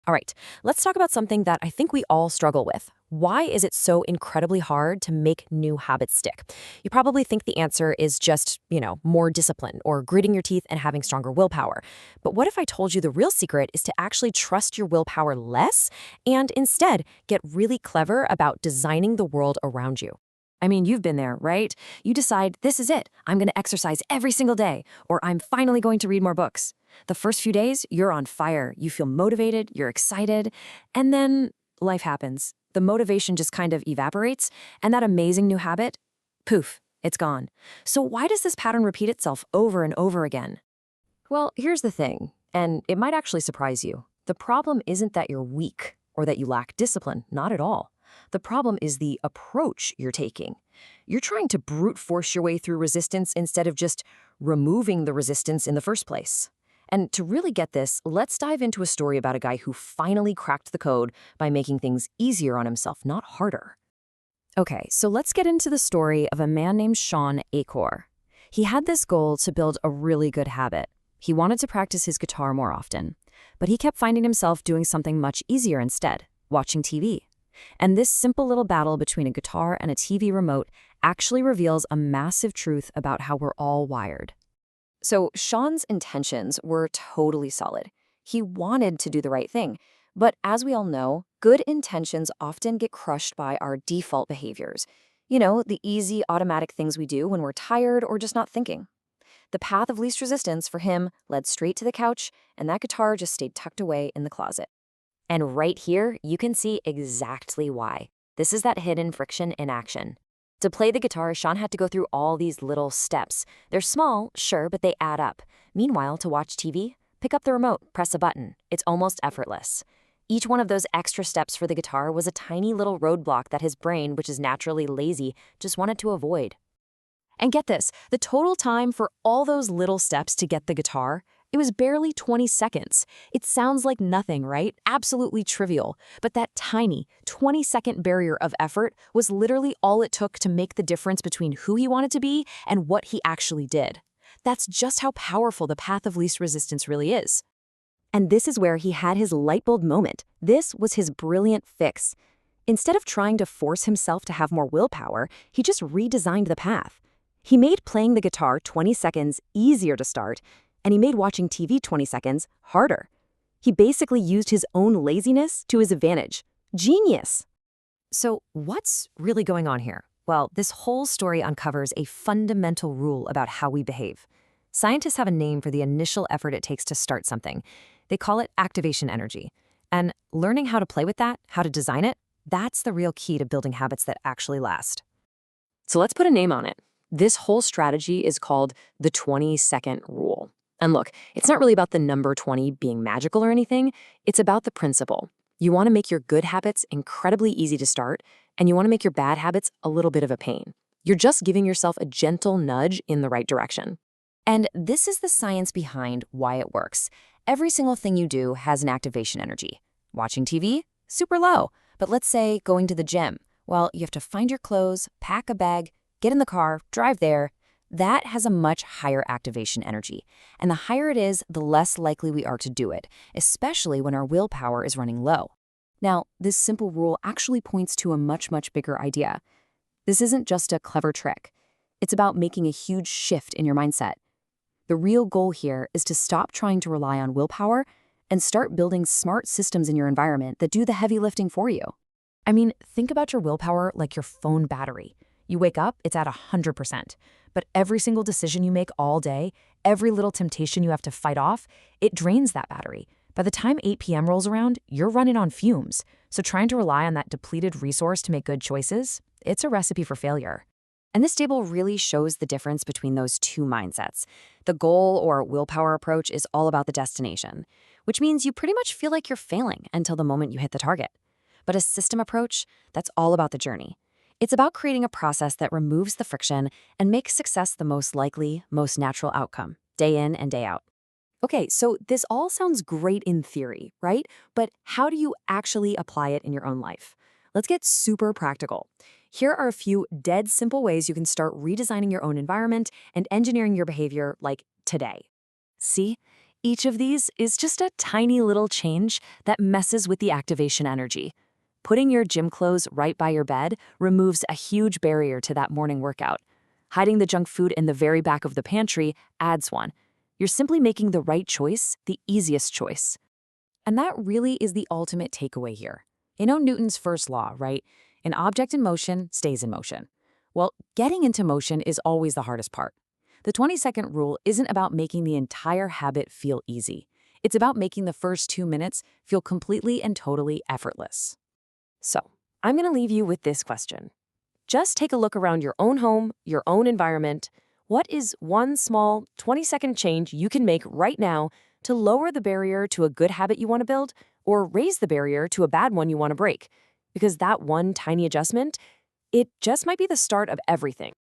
All right, let's talk about something that I think we all struggle with. Why is it so incredibly hard to make new habits stick? You probably think the answer is just, more discipline or gritting your teeth and having stronger willpower. But what if I told you the real secret is to actually trust your willpower less and instead get really clever about designing the world around you? I mean, you've been there, right? You decide, this is it. I'm going to exercise every single day, or I'm finally going to read more books. The first few days, you're on fire. You feel motivated, you're excited, and then life happens. The motivation just kind of evaporates, and that amazing new habit, poof, it's gone. So why does this pattern repeat itself over and over again? Well, here's the thing, and it might actually surprise you. The problem isn't that you're weak or that you lack discipline, not at all. The problem is the approach you're taking. You're trying to brute force your way through resistance instead of just removing the resistance in the first place. And to really get this, let's dive into a story about a guy who finally cracked the code by making things easier on himself, not harder. Okay, so let's get into the story of a man named Sean Acor. He had this goal to build a really good habit. He wanted to practice his guitar more often, but he kept finding himself doing something much easier instead, watching TV. And this simple little battle between a guitar and a TV remote actually reveals a massive truth about how we're all wired. So Sean's intentions were totally solid. He wanted to do the right thing. But as we all know, good intentions often get crushed by our default behaviors. The easy, automatic things we do when we're tired or just not thinking. The path of least resistance for him led straight to the couch, and that guitar just stayed tucked away in the closet. And right here, you can see exactly why. This is that hidden friction in action. To play the guitar, Sean had to go through all these little steps. They're small, sure, but they add up. Meanwhile, to watch TV, pick up the remote, press a button. It's almost effortless. Each one of those extra steps for the guitar was a tiny little roadblock that his brain, which is naturally lazy, just wanted to avoid. And get this, the total time for all those little steps to get the guitar, it was barely 20 seconds. It sounds like nothing, right? Absolutely trivial. But that tiny 20-second barrier of effort was literally all it took to make the difference between who he wanted to be and what he actually did. That's just how powerful the path of least resistance really is. And this is where he had his light bulb moment. This was his brilliant fix. Instead of trying to force himself to have more willpower, he just redesigned the path. He made playing the guitar 20 seconds easier to start, and he made watching TV 20 seconds harder. He basically used his own laziness to his advantage. Genius! So what's really going on here? Well, this whole story uncovers a fundamental rule about how we behave. Scientists have a name for the initial effort it takes to start something. They call it activation energy. And learning how to play with that, how to design it, that's the real key to building habits that actually last. So let's put a name on it. This whole strategy is called the 20-second rule. And look, it's not really about the number 20 being magical or anything. It's about the principle. You want to make your good habits incredibly easy to start, and you want to make your bad habits a little bit of a pain. You're just giving yourself a gentle nudge in the right direction. And this is the science behind why it works. Every single thing you do has an activation energy. Watching TV? Super low. But let's say going to the gym. Well, you have to find your clothes, pack a bag, get in the car, drive there. That has a much higher activation energy. And the higher it is, the less likely we are to do it, especially when our willpower is running low. Now, this simple rule actually points to a much, much bigger idea. This isn't just a clever trick. It's about making a huge shift in your mindset. The real goal here is to stop trying to rely on willpower and start building smart systems in your environment that do the heavy lifting for you. I mean, think about your willpower like your phone battery. You wake up, it's at 100%. But every single decision you make all day, every little temptation you have to fight off, it drains that battery. By the time 8 p.m. rolls around, you're running on fumes. So trying to rely on that depleted resource to make good choices, it's a recipe for failure. And this table really shows the difference between those two mindsets. The goal or willpower approach is all about the destination, which means you pretty much feel like you're failing until the moment you hit the target. But a system approach, that's all about the journey. It's about creating a process that removes the friction and makes success the most likely, most natural outcome, day in and day out. Okay, so this all sounds great in theory, right? But how do you actually apply it in your own life? Let's get super practical. Here are a few dead simple ways you can start redesigning your own environment and engineering your behavior like today. See? Each of these is just a tiny little change that messes with the activation energy. Putting your gym clothes right by your bed removes a huge barrier to that morning workout. Hiding the junk food in the very back of the pantry adds one. You're simply making the right choice, the easiest choice. And that really is the ultimate takeaway here. You know Newton's first law, right? An object in motion stays in motion. Well, getting into motion is always the hardest part. The 20-second rule isn't about making the entire habit feel easy. It's about making the first 2 minutes feel completely and totally effortless. So, I'm going to leave you with this question. Just take a look around your own home, your own environment. What is one small 20-second change you can make right now to lower the barrier to a good habit you want to build or raise the barrier to a bad one you want to break? Because that one tiny adjustment, it just might be the start of everything.